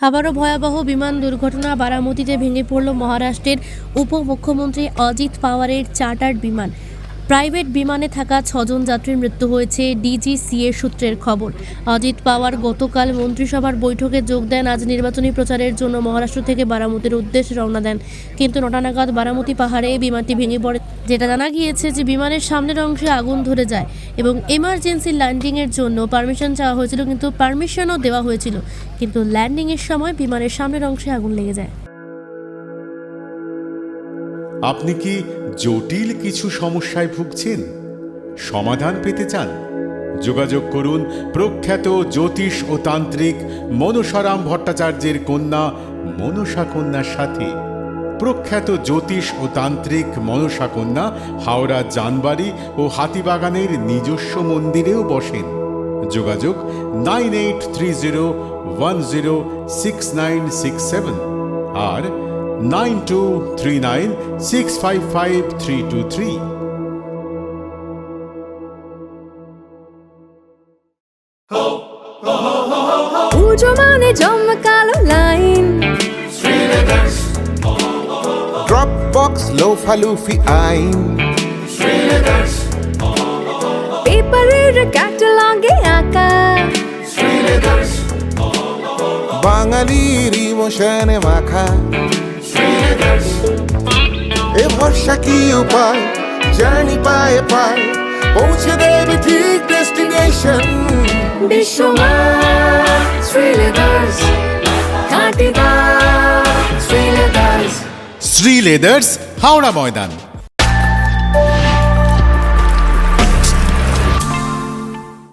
আবারও ভয়াবহ বিমান দুর্ঘটনা। বারামতিতে ভেঙে পড়ল মহারাষ্ট্রের উপমুখ্যমন্ত্রী অজিত পাওয়ারের চার্টার্ড বিমান। প্রাইভেট বিমানে থাকা 6 জন যাত্রীর মৃত্যু হয়েছে, ডিজিসিএ সূত্রের খবর। অজিত পাওয়ার গতকাল মন্ত্রিসভার বৈঠকে যোগ দেন। আজ নির্বাচনী প্রচারের জন্য মহারাষ্ট্র থেকে বারামতির উদ্দেশ্যে রওনা দেন, কিন্তু 9টা নাগাদ বারামতি পাহাড়ে বিমানটি ভেঙে পড়ে। যেটা জানা গিয়েছে যে বিমানের সামনের অংশে আগুন ধরে যায় এবং এমার্জেন্সি ল্যান্ডিংয়ের জন্য পারমিশন চাওয়া হয়েছিল, কিন্তু পারমিশনও দেওয়া হয়েছিল, কিন্তু ল্যান্ডিংয়ের সময় বিমানের সামনের অংশে আগুন লেগে যায়। আপনি কি জটিল কিছু সমস্যায় ভুগছেন, সমাধান পেতে চান? যোগাযোগ করুন প্রখ্যাত জ্যোতিষ ও তান্ত্রিক মনসারাম ভট্টাচার্যের কন্যা মনসা কন্যার সাথে। প্রখ্যাত জ্যোতিষ ও তান্ত্রিক মনসা কন্যা হাওড়া জানবাড়ি ও হাতিবাগানের নিজস্ব মন্দিরেও বসেন। যোগাযোগ 9830106967 আর 9239655323। পুজো মানে জমকালো লাইন, Dropbox লোফালুফি আইন, পেপারের ক্যাটালগে আঁকা, বাঙালির ইমোশনে মাখা। এ ভরসা কি উপায়, জার্নি পায়ে পায় পৌঁছে দেবে ঠিক ডেস্টিনেশন। বিশ্বমান শ্রীলেদার্স, খাঁটি দাম শ্রীলেদার্স। শ্রী লেদার্স, হাওড়া ময়দান।